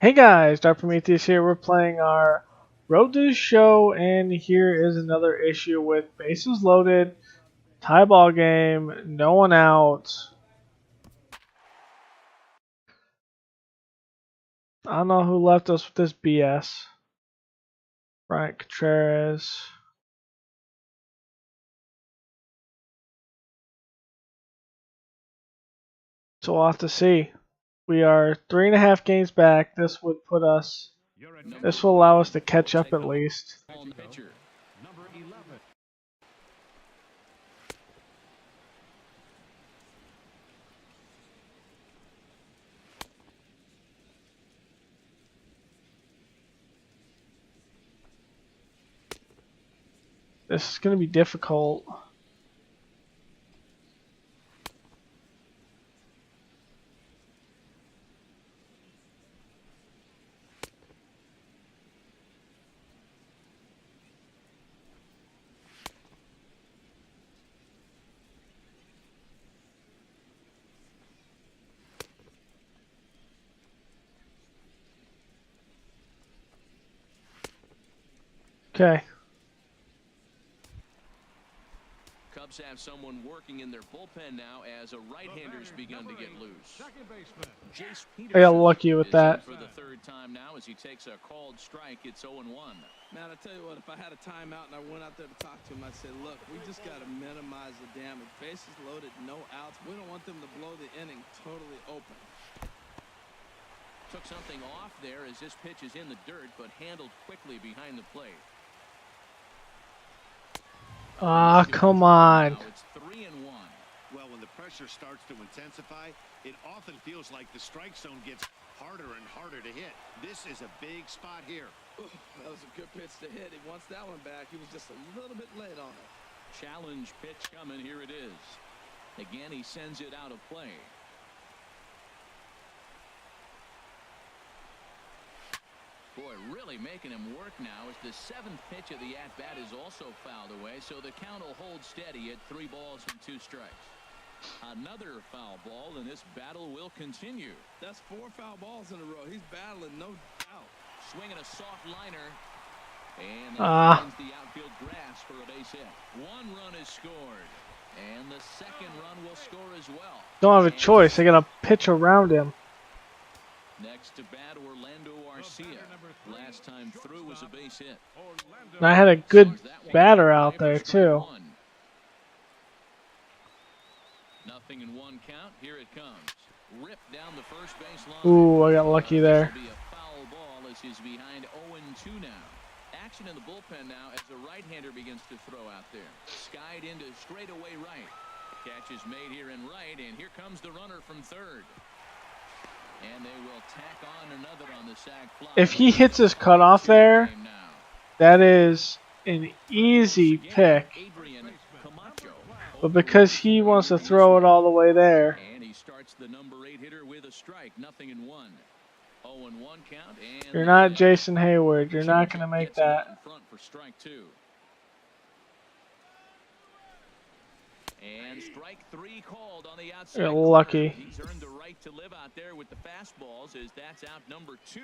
Hey guys, Dr. Prometheus here. We're playing our Road to the Show, and here is another issue with bases loaded, tie ball game, no one out. I don't know who left us with this BS. Brian Contreras. So we'll have to see. We are 3.5 games back. This will allow us to catch up at least. This is going to be difficult. Okay. Cubs have someone working in their bullpen now as a right-hander's begun to get loose. I got lucky with that. For the third time now as he takes a called strike, it's 0-1. Man, I tell you what, if I had a timeout and I went out there to talk to him, I'd say, look, we just got to minimize the damage. Bases loaded, no outs. We don't want them to blow the inning totally open. Took something off there as this pitch is in the dirt, but handled quickly behind the plate. Ah, come on. Now it's 3-1. Well, when the pressure starts to intensify, it often feels like the strike zone gets harder and harder to hit. This is a big spot here. Ooh, that was a good pitch to hit. He wants that one back. He was just a little bit late on it. Challenge pitch coming. Here it is. Again, he sends it out of play. Boy, really making him work now as the seventh pitch of the at-bat is also fouled away, so the count will hold steady at 3 balls and 2 strikes. Another foul ball, and this battle will continue. That's 4 foul balls in a row. He's battling, no doubt. Swinging a soft liner. And finds the outfield grass for a base hit. 1 run is scored. And the second run will score as well. Don't have a choice. I got to pitch around him. Next to bat, Orlando Arcia. Last time through was a base hit. And I had a good batter out there too. 0-1 count. Here it comes. Ripped down the first base line. Ooh, I got lucky there. Be a foul ball as he's behind 0-2 now. Action in the bullpen now as the right-hander begins to throw out there. Skied into straightaway right. Catch is made here in right, and here comes the runner from third. And they will tack on another on the sac fly. If he hits his cutoff there, that is an easy pick. But because he wants to throw it all the way there. And he starts the number 8 hitter with a strike. 0-1. 0-1 count. And You're not Jason Hayward. You're not going to make that. Front for strike 2. And strike 3 called on the outside. You're lucky. He's earned the right to live out there with the fastballs as that's out number 2.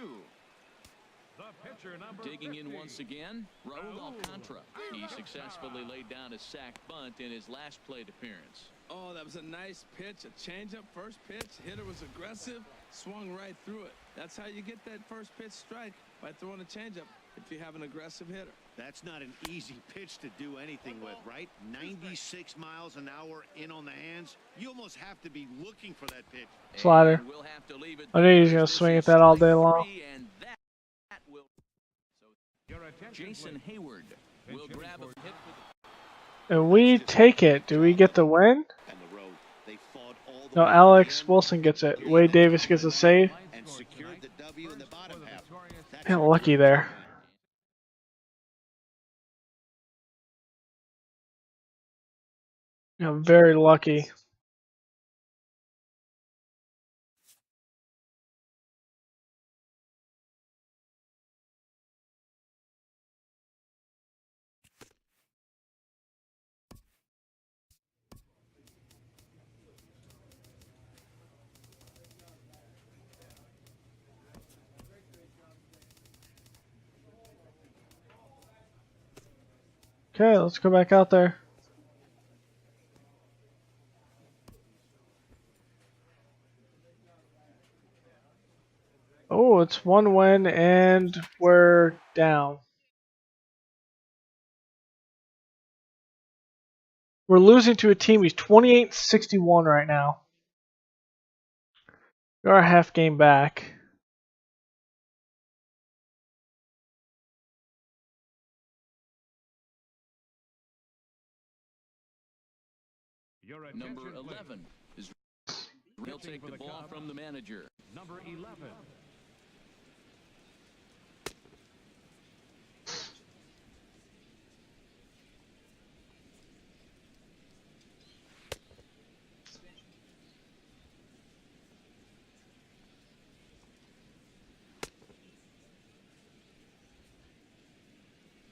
Digging in once again, Raul Alcantara. He successfully laid down a sac bunt in his last plate appearance. Oh, that was a nice pitch, a changeup, first pitch. Hitter was aggressive, swung right through it. That's how you get that first pitch strike, by throwing a changeup if you have an aggressive hitter. That's not an easy pitch to do anything with, right? 96 miles an hour in on the hands. You almost have to be looking for that pitch. Slider. I knew he was going to swing at that all day long. Jason Hayward will grab a hit And we take it. Do we get the win? No, Alex Wilson gets it. Wade Davis gets a save. Man, lucky there. Very lucky. Okay, let's go back out there. Oh, it's 1 win and we're down. We're losing to a team who's 28-61 right now. We're a half game back. Number 11 is he'll take the ball from the manager. Number 11.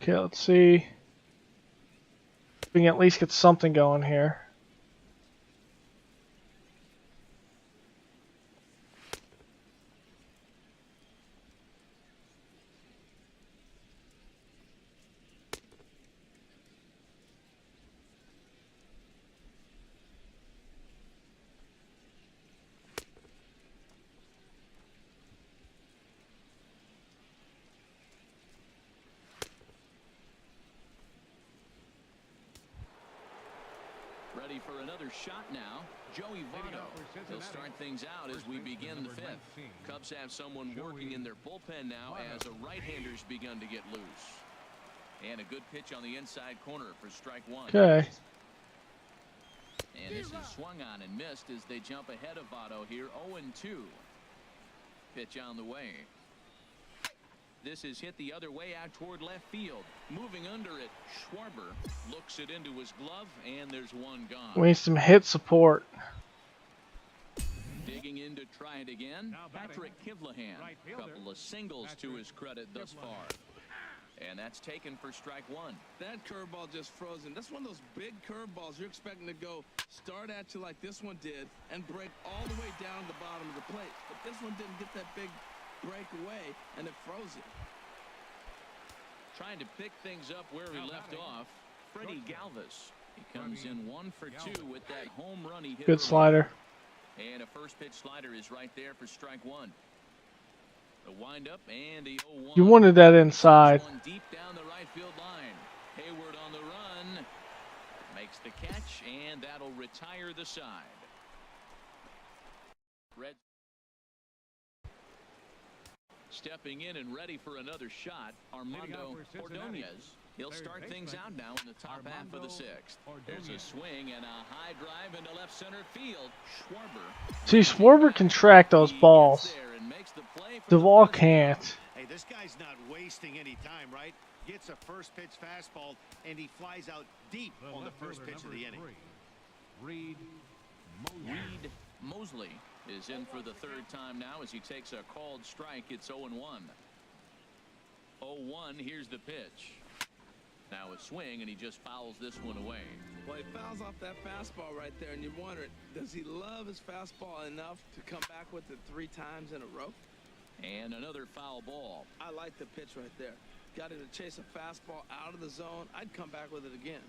Okay, let's see if we can at least get something going here. Ready for another shot now. Joey Votto. He'll start things out as we begin the fifth. Cubs have someone working in their bullpen now as a right-hander's begun to get loose. And a good pitch on the inside corner for strike one. Okay. And this is swung on and missed as they jump ahead of Votto here. 0-2. Pitch on the way. This is hit the other way out toward left field. Moving under it, Schwarber looks it into his glove, and there's one gone. We need some hit support. Digging in to try it again, Patrick Kivlahan. A couple of singles to his credit thus far. And that's taken for strike one. That curveball just frozen. That's one of those big curveballs you're expecting to go start at you like this one did and break all the way down the bottom of the plate. But this one didn't get that big break away, and it froze it. Trying to pick things up where he left off, Freddie Galvis. He comes in 1 for 2 with that home run he hit. Good slider. And a first pitch slider is right there for strike one. The windup and the 0-1. You wanted that inside. One deep down the right field line. Hayward on the run. Makes the catch, and that'll retire the side. Red stepping in and ready for another shot, Armando Ordonez. He'll start things out now in the top half of the sixth. There's a swing and a high drive into left center field. Schwarber. See, Schwarber can track those balls. Duvall can't. Hey, this guy's not wasting any time, right? Gets a first pitch fastball, and he flies out deep on the first pitch of the inning. Reed Mosley is in for the third time now as he takes a called strike. It's 0-1. 0-1, here's the pitch. Now a swing, and he just fouls this one away. Well, he fouls off that fastball right there, and you wonder, does he love his fastball enough to come back with it 3 times in a row? And another foul ball. I like the pitch right there. Got him to chase a fastball out of the zone. I'd come back with it again.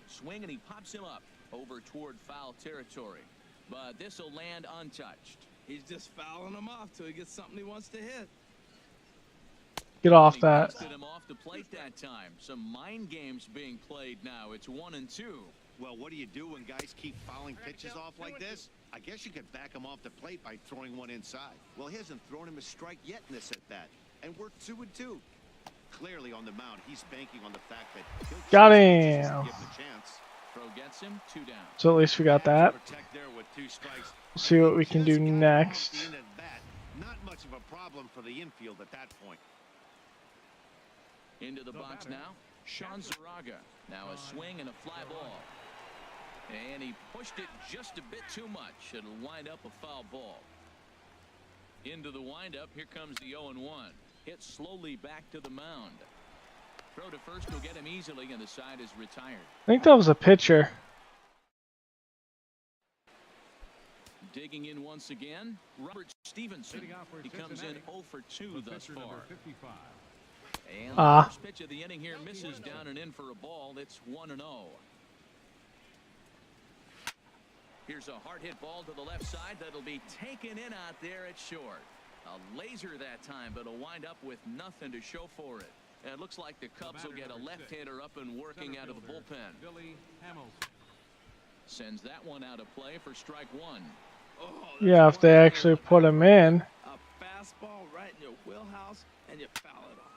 Swing, and he pops him up over toward foul territory. But this will land untouched. He's just fouling him off till he gets something he wants to hit. Get off that. He him off the plate that time. Some mind games being played now. It's 1-2. Well, what do you do when guys keep fouling pitches off like this? I guess you could back him off the plate by throwing one inside. Well, he hasn't thrown him a strike yet in this at-bat. And we're 2-2. Clearly on the mound, he's banking on the fact that he'll got him. Give him a chance. Throw gets him, 2 down. So at least we got that. We'll see what we can do next. Not much of a problem for the infield at that point. Into the box now, Sean Zaraga. Now a swing and a fly ball. And he pushed it just a bit too much. It'll wind up a foul ball. Into the windup, here comes the 0-1. Hit slowly back to the mound. Throw to first will get him easily, and the side is retired. I think that was a pitcher. Digging in once again, Robert Stevenson. He comes in 0 for 2 thus far. And the Ah. first pitch of the inning here misses down and in for a ball. It's 1-0. Here's a hard hit ball to the left side that'll be taken in out there at short. A laser that time, but it'll wind up with nothing to show for it. And it looks like the Cubs will get a left-hander up and working out of the bullpen. Sends that one out of play for strike one. Oh, Yeah, if they actually put him in. A fastball right in your wheelhouse, and you foul it off.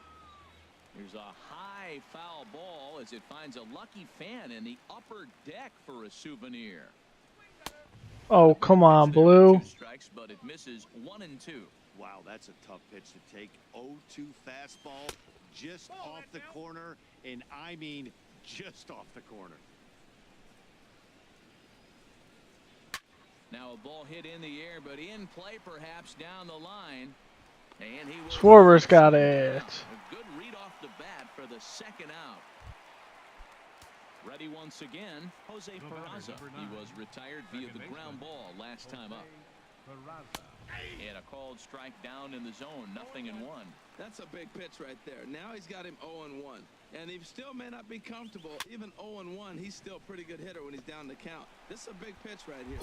Here's a high foul ball as it finds a lucky fan in the upper deck for a souvenir. Oh, come on, Blue. 2 strikes, but it misses 1-2. Wow, that's a tough pitch to take. 0-2 fastball just off the corner, and I mean just off the corner. Now a ball hit in the air, but in play perhaps down the line. And he will. Schwarber's got it. A good read off the bat for the second out. Ready once again, Jose Peraza. He was retired via the ground ball last time up. And a called strike down in the zone, 0-1. That's a big pitch right there. Now he's got him 0-1. And he still may not be comfortable. Even 0-1, he's still a pretty good hitter when he's down the count. This is a big pitch right here.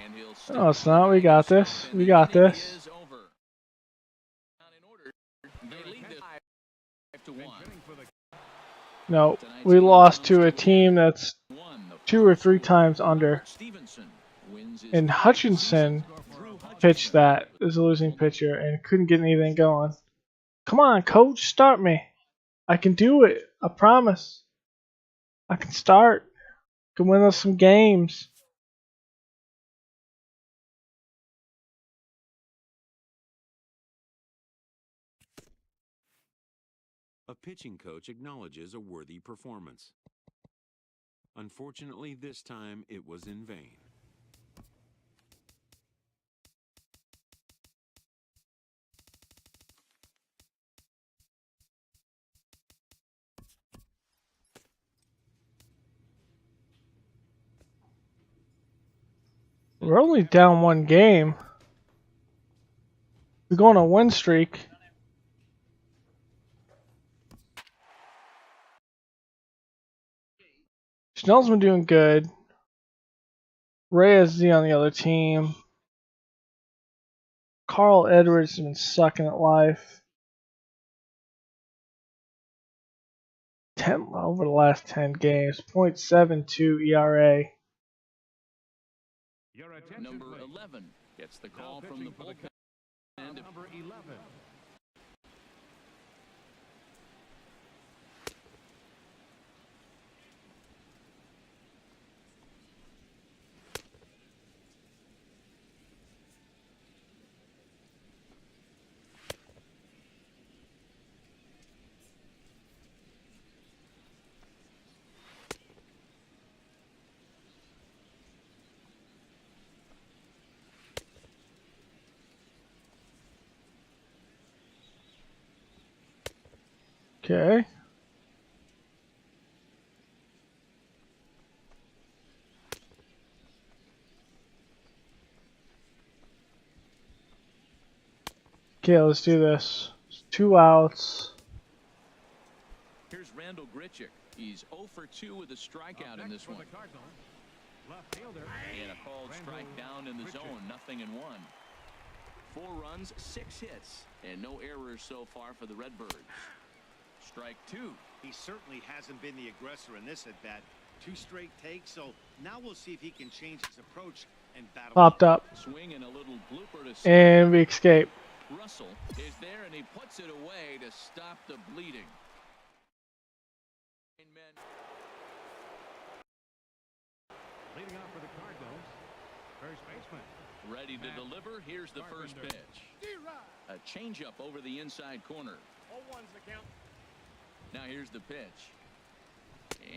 And he'll No, it's not. We got this. We got this. They lead this 5-1. No, we lost to a team that's 2 or 3 times under. And Hutchinson pitched that as a losing pitcher and couldn't get anything going. Come on, coach, start me. I can do it. I promise. I can start. I can win us some games. A pitching coach acknowledges a worthy performance. Unfortunately, this time it was in vain. We're only down 1 game. We're going on a win streak. Snell's been doing good. Reyes is on the other team. Carl Edwards has been sucking at life. 10 over the last 10 games. 0.72 ERA. Number 11 gets the call from the bullpen. Number 11. Okay. Okay, let's do this. 2 outs. Here's Randall Grichuk. He's 0 for 2 with a strikeout in this one. And a called strike down in the zone, 0-1. 4 runs, 6 hits, and no errors so far for the Redbirds. Strike 2. He certainly hasn't been the aggressor in this at bat. 2 straight takes, so now we'll see if he can change his approach and battle. Popped up. Swing and a little blooper to And we escape. Russell is there and he puts it away to stop the bleeding. Leading off for the Cardinals, first baseman. Ready to deliver. Here's the first pitch. A changeup over the inside corner. 0-1's the count. Now here's the pitch.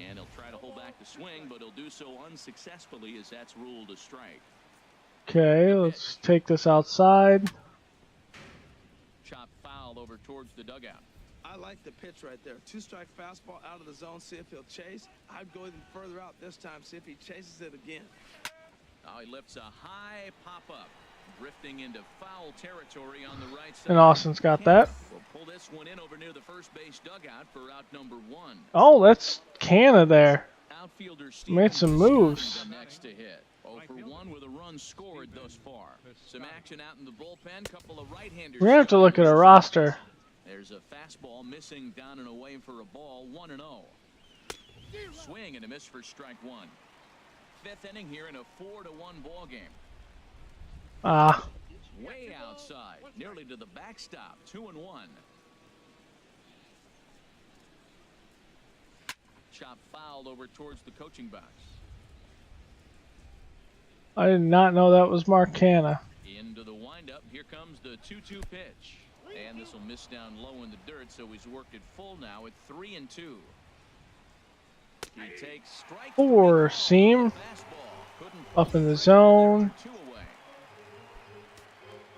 And he'll try to hold back the swing, but he'll do so unsuccessfully as that's ruled a strike. Okay, let's take this outside. Chop foul over towards the dugout. I like the pitch right there. 2-strike fastball out of the zone. See if he'll chase. I'd go even further out this time. See if he chases it again. Now he lifts a high pop-up. Drifting into foul territory on the right side. And Austin's got that. Will pull this one in over near the first base dugout for out number 1. Oh, that's Canna there. Outfielder Made some moves. Next to hit. 0 for 1 with a run scored thus far. Some action out in the bullpen. Couple of right-handers. We're gonna have to look at a roster. There's a fastball missing down and away for a ball. 1-0. Swing and a miss for strike 1. 5th inning here in a 4-1 ball game. Way outside, nearly to the backstop. 2-1. Chop fouled over towards the coaching box. I did not know that was Mark Canna. Into the windup. Here comes the 2-2 pitch. And this will miss down low in the dirt, so he's worked it full now at 3-2. He takes strike 4 seam. Up in the zone.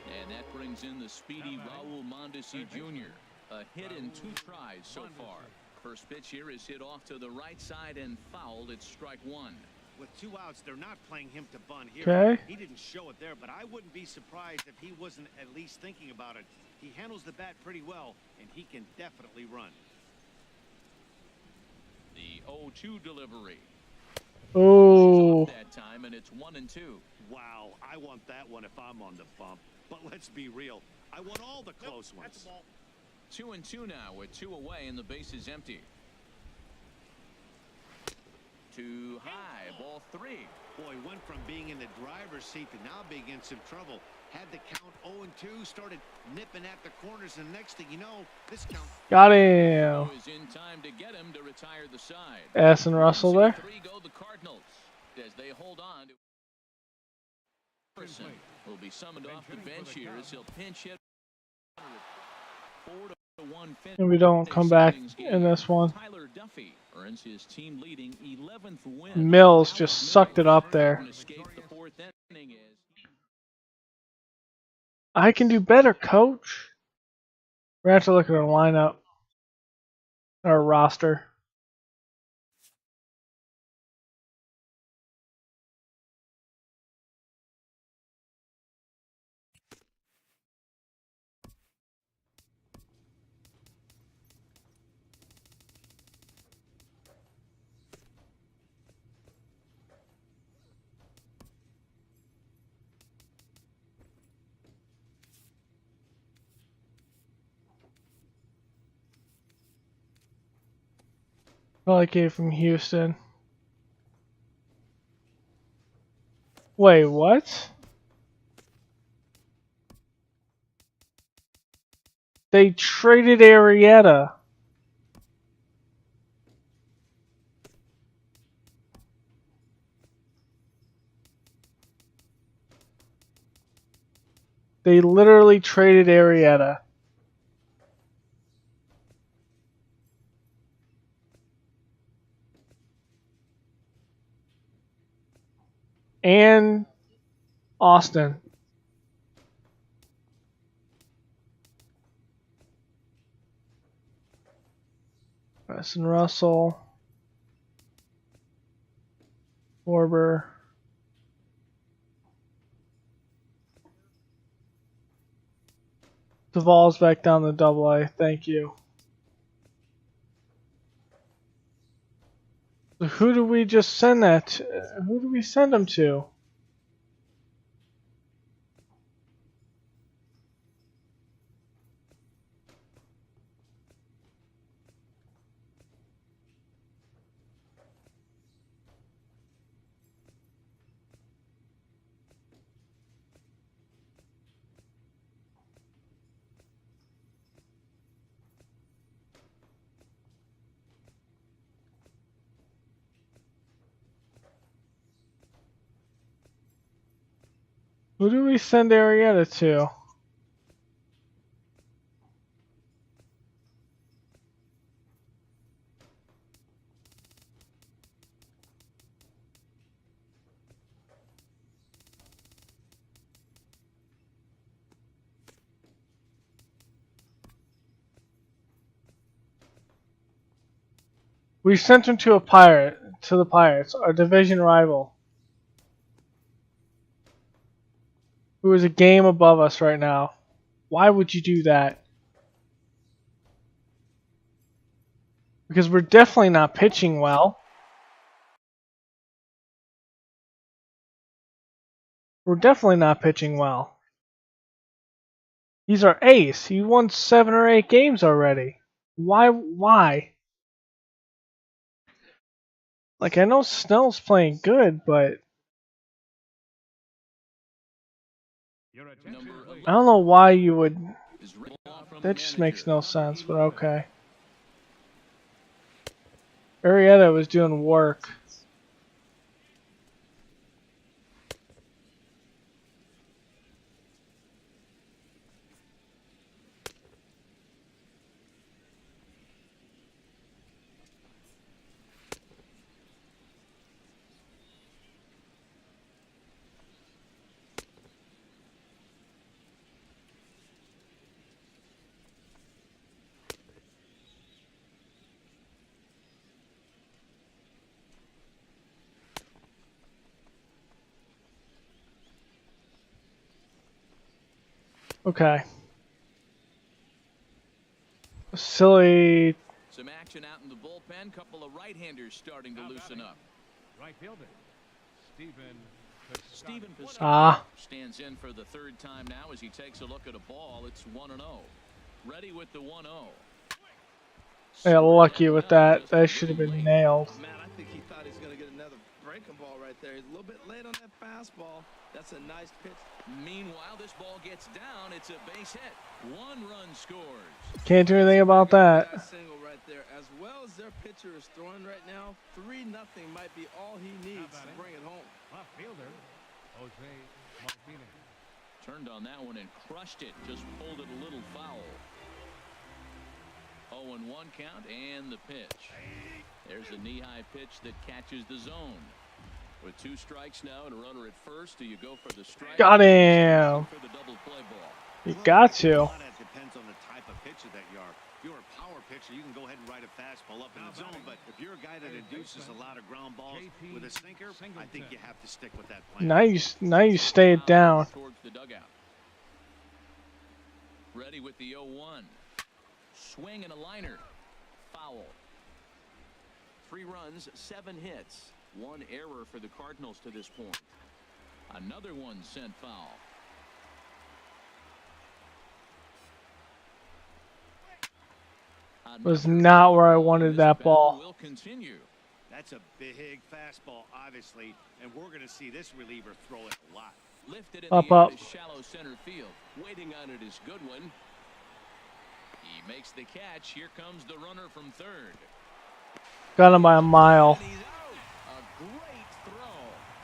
And that brings in the speedy Raul Mondesi Jr. A hit in 2 tries so far. First pitch here is hit off to the right side and fouled. It's strike 1. With 2 outs, they're not playing him to bunt here. Okay. He didn't show it there, but I wouldn't be surprised if he wasn't at least thinking about it. He handles the bat pretty well, and he can definitely run. The 0-2 delivery. Oh. That time, and it's 1-2. Wow, I want that one if I'm on the bump. But let's be real. I want all the close ones. 2-2 now with 2 away and the base is empty. Too high, ball 3. Boy, went from being in the driver's seat to now being in some trouble. Had the count 0-2, started nipping at the corners, and next thing you know, this count. Got him. Is in time to get him to retire the side. Addison Russell there. 3 go the Cardinals as they hold on to. Person will be summoned off the bench here as he'll pinch hit. 4-1 finish. And we don't come back in this one. Tyler Duffy earns his team leading 11th win. Mills just sucked it up there. I can do better, coach. We're going to have to look at our lineup. Our roster. Well, I came from Houston. Wait, what? They traded Arrieta. They literally traded Arrieta. And Austin. Addison Russell. Forber. Duvall's back down to AA. Thank you. So who do we just send that to? Who do we send them to? Who do we send Arrieta to? We sent him to the Pirates, our division rival. who is a game above us right now. Why would you do that? Because we're definitely not pitching well. We're definitely not pitching well. He's our ace. He won 7 or 8 games already. Why? Like, I know Snell's playing good, but Your attention, please. I don't know why you would. Is ripped off from the That just makes manager. no sense, but okay. Arrieta was doing work. Okay. Silly. Some action out in the bullpen. Couple of right-handers starting to loosen up. Right fielder, Steven Piscotty Ah. stands in for the 3rd time now as he takes a look at a ball. It's 1-0. Ready with the 1-0. I got lucky with that. That should have been nailed. Man, I think he thought he was going to get another breaking ball right there. He's a little bit late on that fastball. That's a nice pitch. Meanwhile, this ball gets down. It's a base hit. 1 run scores. Can't do anything about that. That single right there. As well as their pitcher is throwing right now, 3-0 might be all he needs to bring it home. left fielder, Jose Martinez. Turned on that one and crushed it. Just pulled it a little foul. 0-1 count and the pitch. There's a knee-high pitch that catches the zone. With 2 strikes now and a runner at first, do you go for the strike? Got him. For the double play ball. You got A to. lot of that depends on the type of pitcher that you are. If you're a power pitcher, you can go ahead and ride a fastball up in the zone. But if you're a guy that induces a lot of ground balls with a sinker, I think you have to stick with that plan. Now you stay it down. Towards the dugout. Ready with the 0-1. Swing and a liner. Foul. 3 runs, 7 hits. 1 error for the Cardinals to this point. Another one sent foul. Was not where I wanted that ball. Will continue. That's a big fastball, obviously, and we're going to see this reliever throw it a lot. Lifted in Up, the air up. to shallow center field. Waiting on it is Goodwin. He makes the catch. Here comes the runner from 3rd. Got him by a mile. And he's out. A great throw.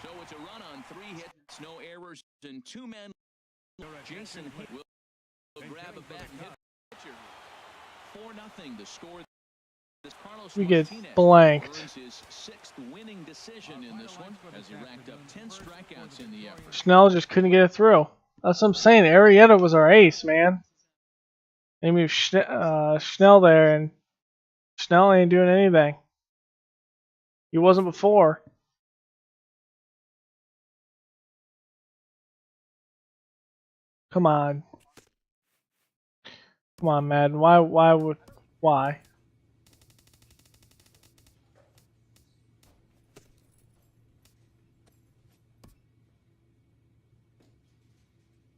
So it's a run on 3 hits, no errors, and 2 men. Jason will grab a bat and hit the pitcher. 4-0 the score. This Carlos We get Martinez blanked. earns his 6th winning decision in this one as he racked up 10 strikeouts in the effort. Snell just couldn't get it through. That's what I'm saying. Arrieta was our ace, man. They moved Snell there, and Snell ain't doing anything. He wasn't before. Come on. Come on, Madden. Why?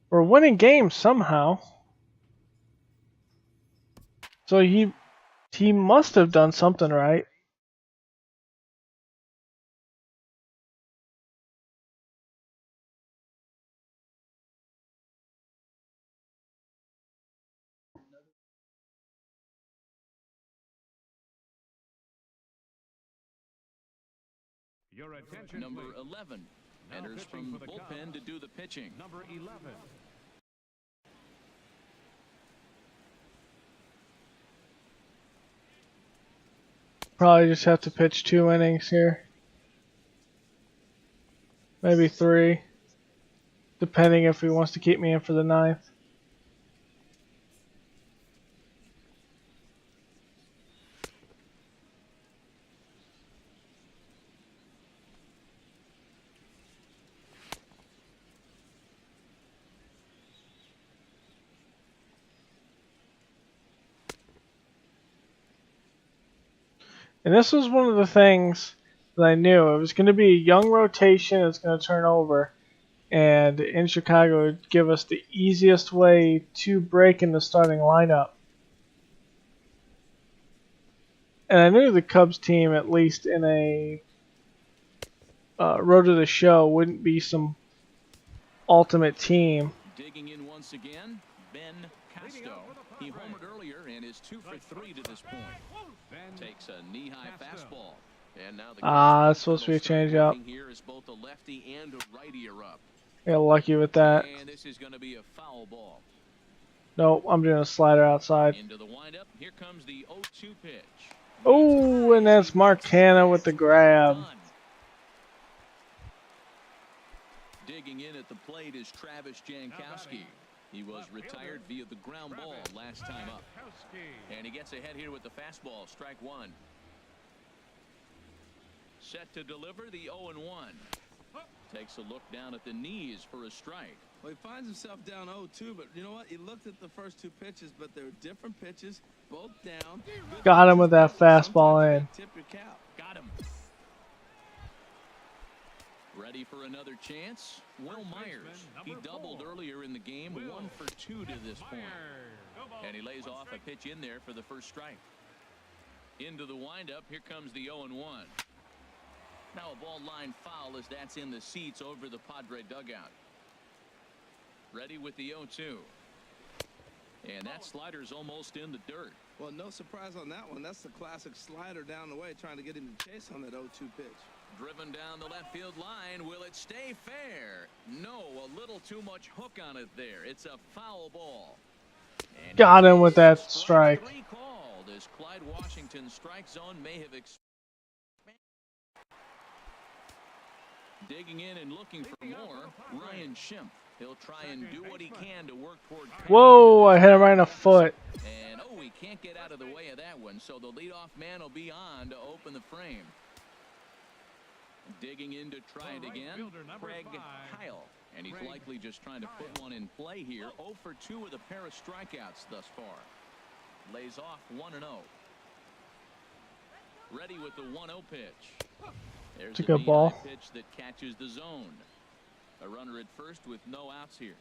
We're winning games somehow. So he must have done something right. Your attention, Number please. 11 Now enters pitching from for the bullpen Cubs. to do the pitching. Number 11. Probably just have to pitch 2 innings here. Maybe 3. Depending if he wants to keep me in for the 9th. And this was one of the things that I knew. It was going to be a young rotation. It's going to turn over. And in Chicago, it would give us the easiest way to break in the starting lineup. And I knew the Cubs team, at least in a road to the show, wouldn't be some ultimate team. Digging in once again, Ben Casto. He homered earlier and is 2 for 3 to this point. Takes a knee-high fastball. And now the That's supposed to be a changeup. here is both a lefty and a righty are up. Got lucky with that. And this is going to be a foul ball. Nope, I'm doing a slider outside. Into the windup. Here comes the 0-2 pitch. Oh, and that's Mark Canha with the grab. Digging in at the plate is Travis Jankowski. He was retired via the ground ball last time up. And he gets ahead here with the fastball. Strike one. Set to deliver the 0-1. Takes a look down at the knees for a strike. Well, he finds himself down 0-2, but you know what? He looked at the first two pitches, but they were different pitches, both down. Got him with that fastball in. Tip your cap. Got him. Ready for another chance? Will Myers. He doubled earlier in the game, 1 for 2 to this point. And he lays off a pitch in there for the first strike. Into the windup, here comes the 0-1. Now a ball line foul as that's in the seats over the Padre dugout. Ready with the 0-2. And that slider's almost in the dirt. Well, no surprise on that one. That's the classic slider down the way, trying to get him to chase on that 0-2 pitch. Driven down the left field line. Will it stay fair? No, a little too much hook on it there. It's a foul ball. And got him with that strike. Called as Clyde Washington's strike zone may have expanded. Digging in and looking for more, Ryan Schimpf. He'll try and do what he can to work toward. Whoa, I hit him right in the foot. And oh, he can't get out of the way of that one, so the leadoff man will be on to open the frame. Digging in to try it again, Craig Kyle. And he's likely just trying to put one in play here. 0 for 2 with a pair of strikeouts thus far. Lays off 1-0. Ready with the 1-0 pitch. There's it's a good ball. Pitch that catches the zone. A runner at first with no outs here.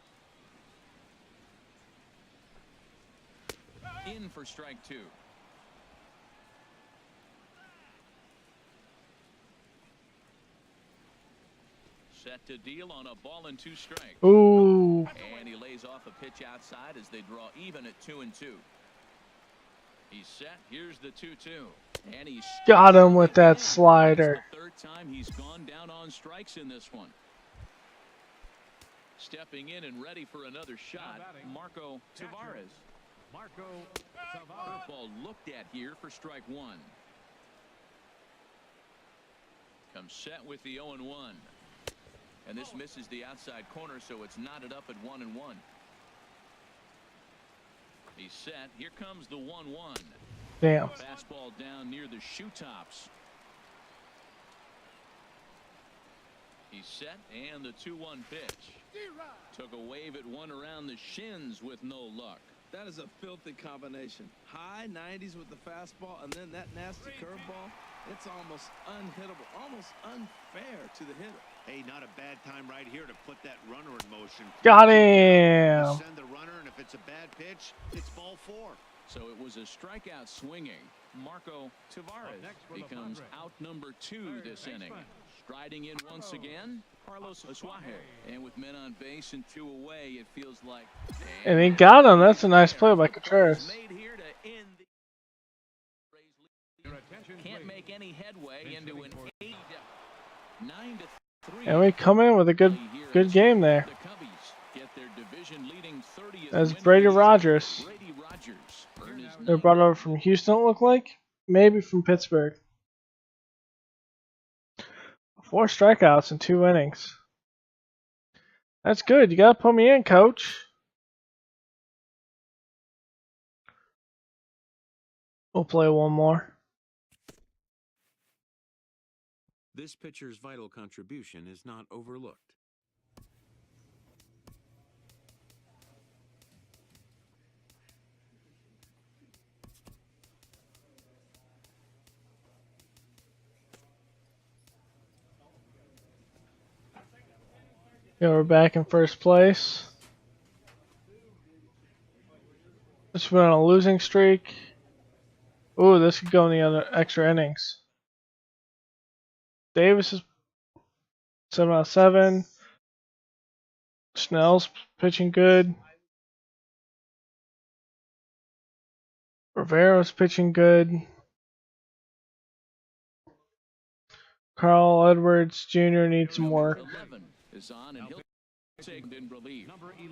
In for strike 2. Set to deal on a ball and 2 strikes. Ooh. And he lays off a pitch outside as they draw even at 2-2. He's set. Here's the 2-2. And he's got him with that slider. The third time he's gone down on strikes in this one. Stepping in and ready for another shot, Marco Tavares. Ball looked at here for strike 1. Comes set with the 0-1. And this misses the outside corner, so it's knotted up at 1-1. He's set. Here comes the 1-1. Damn. Fastball down near the shoe tops. He's set, and the 2-1 pitch. Took a wave at one around the shins with no luck. That is a filthy combination. High 90s with the fastball, and then that nasty curveball. It's almost unhittable, almost unfair to the hitter. Hey, not a bad time right here to put that runner in motion. Got him. Send the runner, and if it's a bad pitch, it's ball 4. So it was a strikeout swinging. Marco Tavares becomes out number 2 this inning. Striding in once again, Carlos Asuaje. And with men on base and 2 away, it feels like. And he got him. That's a nice play by Contreras. Made here to end the can't make any headway into an 8-9-3. And we come in with a good game there. The Cubbies get their division leading 30th. That's Brady Rogers. They're brought over from Houston, it looked like. Maybe from Pittsburgh. 4 strikeouts in 2 innings. That's good. You gotta put me in, coach. We'll play one more. This pitcher's vital contribution is not overlooked. Yeah, we're back in first place. This went on a losing streak. Ooh, this could go in the other extra innings. Davis is 7 out of 7. Snell's pitching good. Rivera's pitching good. Carl Edwards Jr. needs some work. 11 is on, and he'll take in relief. Number 11.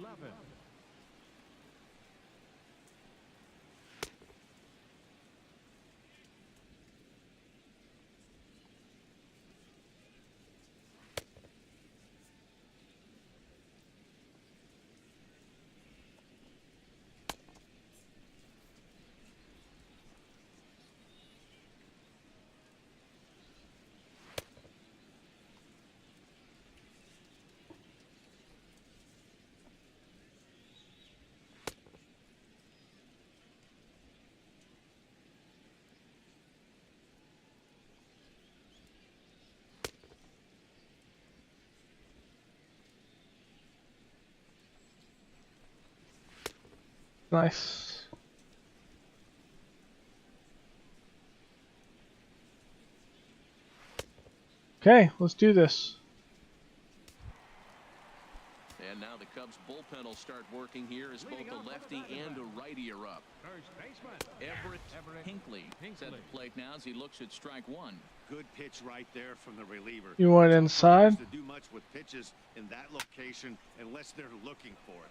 Nice. Okay, let's do this. And now the Cubs bullpen will start working here as both a lefty and a righty are up. First baseman. Everett Hinckley is at the plate now as he looks at strike one. Good pitch right there from the reliever. You want it Tough inside? to do much with pitches in that location unless they're looking for it.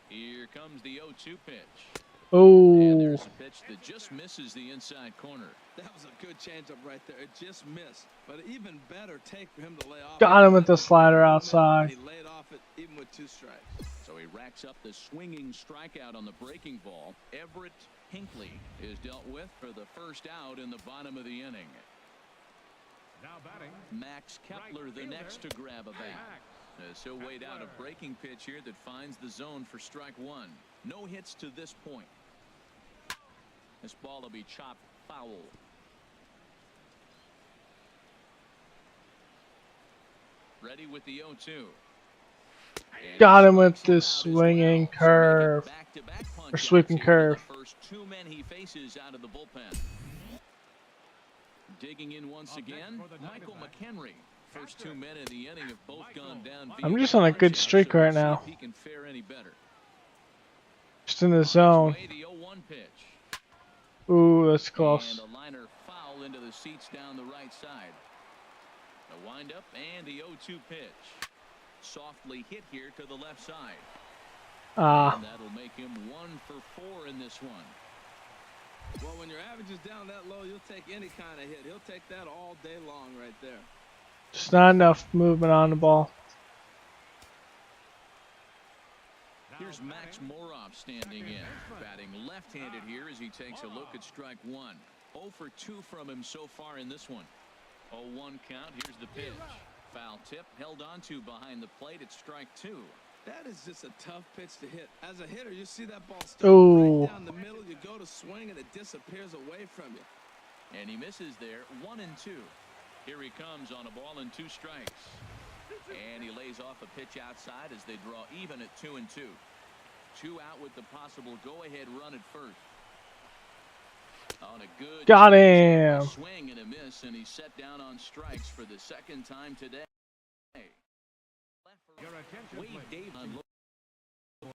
Here comes the 0-2 pitch. And Oh, there's a pitch that just misses the inside corner. That was a good changeup right there. It just missed. But even better take for him to lay off. got him with the slider outside. He laid off it even with 2 strikes. So he racks up the swinging strikeout on the breaking ball. Everett Hinckley is dealt with for the first out in the bottom of the inning. Now batting. Max Kepler the next to grab a bat. As he'll wait out a breaking pitch here that finds the zone for strike one. No hits to this point. This ball will be chopped foul. Ready with the 0-2. Got him with this swinging curve. Or sweeping curve. The first 2 men he faces out of the bullpen. Digging in once again, Michael McHenry. First 2 men in the inning have both gone down. I'm just on a good streak right now. He can fare any better. Just in the zone. The 0-1 pitch. Ooh, that's close. And a liner foul into the seats down the right side. The windup and the 0-2 pitch. Softly hit here to the left side. And that'll make him 1 for 4 in this one. Well, when your average is down that low, you'll take any kind of hit. He'll take that all day long right there. Just not enough movement on the ball. Here's Max Moroff standing in, batting left-handed here as he takes a look at strike one. 0 for 2 from him so far in this one. 0-1 count. Here's the pitch. Foul tip held onto behind the plate at strike 2. That is just a tough pitch to hit. As a hitter, you see that ball start right down the middle. You go to swing and it disappears away from you. And he misses there. 1 and 2. Here he comes on a ball and 2 strikes. And he lays off a pitch outside as they draw even at 2 and 2. 2 out with the possible go-ahead run at first. On a good Got him. swing and a miss, and he's set down on strikes for the second time today. Your attention, Wade please. Davis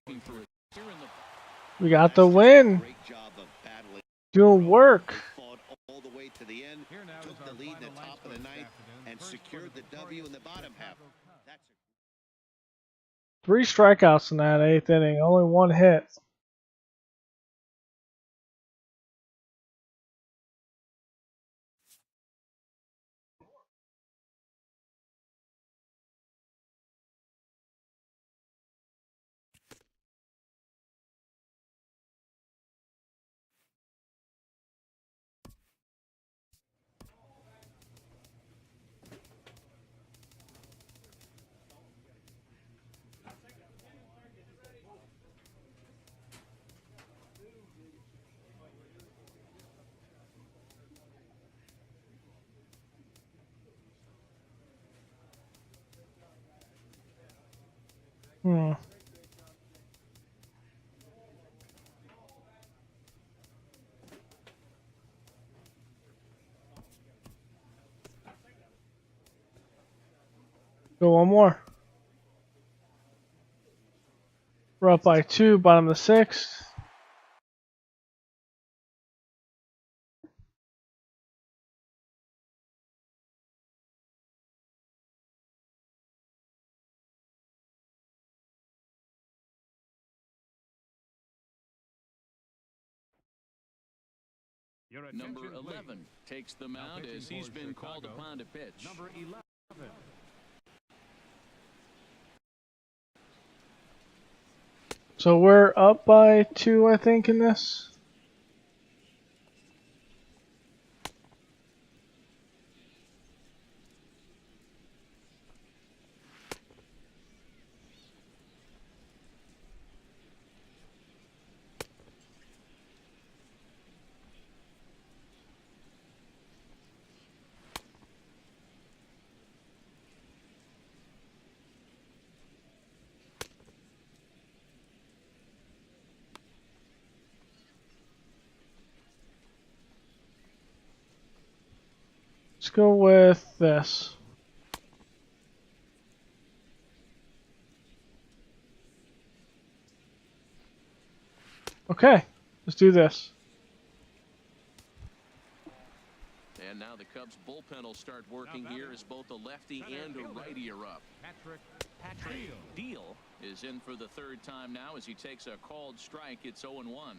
looking for it here in the. We got the win. Great job of battling. Doing work. They fought all the way to the end, Here now took is the our lead in the final top of line the score ninth, this afternoon. and First for secured the W in the bottom half. That's a 3 strikeouts in that 8th inning. Only 1 hit. Hmm. Go one more. We're up by 2, bottom of the 6th. Your Number attention, 11 please. takes the Now mound pitching as he's for been called Chicago, upon to pitch. Number 11. So we're up by 2, I think, in this. Let's go with this. Okay, let's do this. And now the Cubs bullpen will start working here as both a lefty and a righty are up. Patrick Deal is in for the 3rd time now as he takes a called strike. It's 0-1.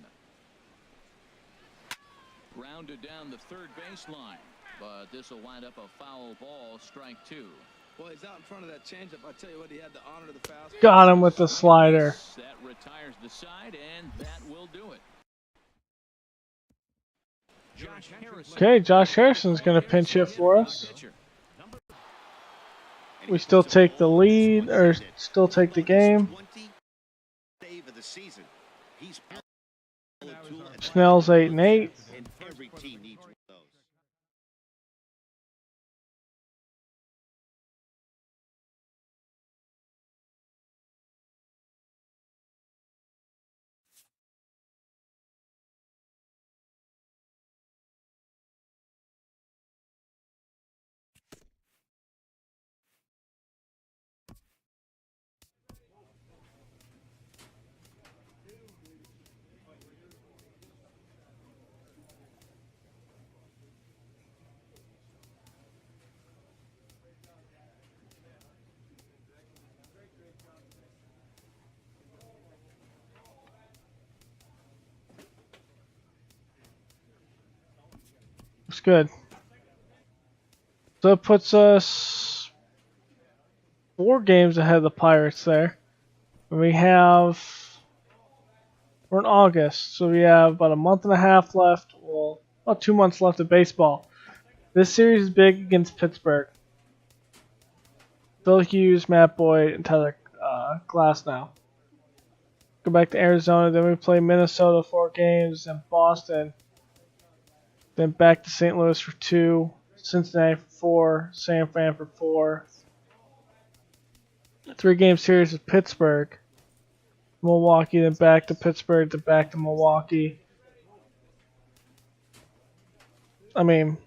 Grounded down the 3rd baseline, but this will wind up a foul ball, strike 2. Well, he's out in front of that changeup. I tell you what, he had to honor the fastball. Got him with the slider. That retires the side, and that will do it. Josh Harrison. Okay, Josh Harrison's going to pinch hit for us. We still take the lead, or still take the game. Save of the season. He's Snell's 8 and 8. and every team needs one of those. It's good. So it puts us 4 games ahead of the Pirates there. We're in August, so we have about a month and a half left. Well, about 2 months left of baseball. This series is big against Pittsburgh. Phil Hughes, Matt Boyd, and Tyler Glass now. Go back to Arizona, then we play Minnesota 4 games, and Boston. Then back to St. Louis for 2, Cincinnati for 4, San Fran for 4. 3-game series with Pittsburgh, Milwaukee, then back to Pittsburgh, then back to Milwaukee. I mean,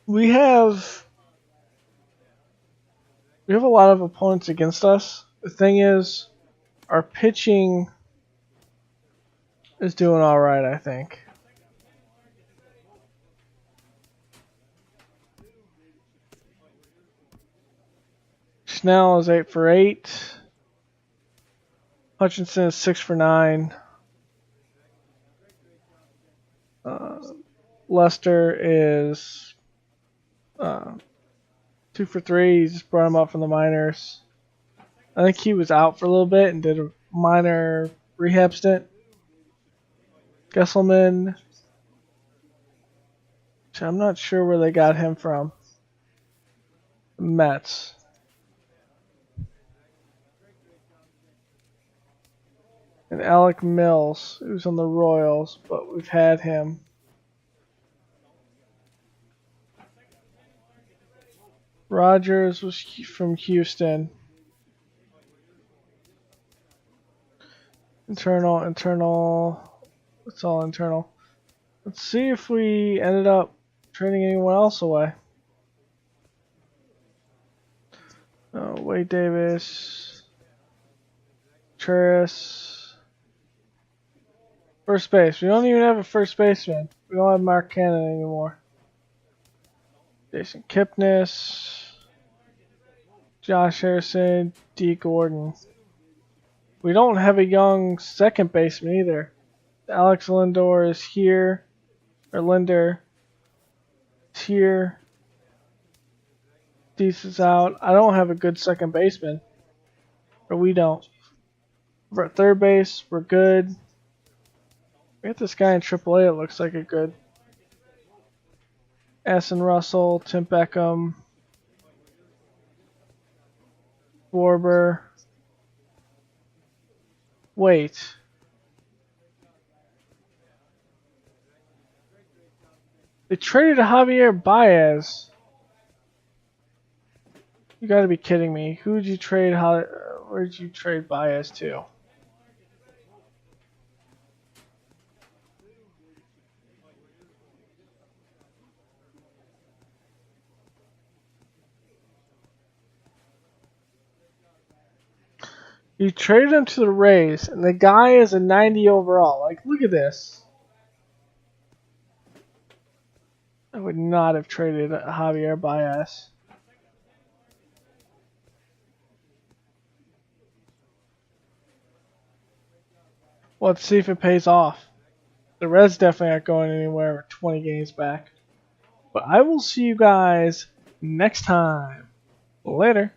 we have a lot of opponents against us. The thing is, our pitching is doing all right, I think. Snell is 8 for 8. Hutchinson is 6 for 9. Lester is 2 for 3. He just brought him up from the minors. I think he was out for a little bit and did a minor rehab stint. Gesselman, I'm not sure where they got him from. Mets. And Alec Mills, who's on the Royals, but we've had him. Rogers was from Houston. Internal. It's all internal. Let's see if we ended up trading anyone else away. Wade Davis. Turris. First base. We don't even have a first baseman. We don't have Mark Cannon anymore. Jason Kipnis. Josh Harrison. D. Gordon. We don't have a young second baseman either. Alex Lindor is here. Or Linder is here. Deese is out. I don't have a good second baseman. Or we don't. We're at third base. We're good. We got this guy in AAA. It looks like a good. Assen Russell, Tim Beckham, Warber. Wait. They traded Javier Baez. You gotta be kidding me. Who'd you trade? Where'd you trade Baez to? You traded him to the Rays, and the guy is a 90 overall. Like, look at this. I would not have traded Javier Baez. Well, let's see if it pays off. The Reds definitely aren't going anywhere. We're 20 games back. But I will see you guys next time. Later.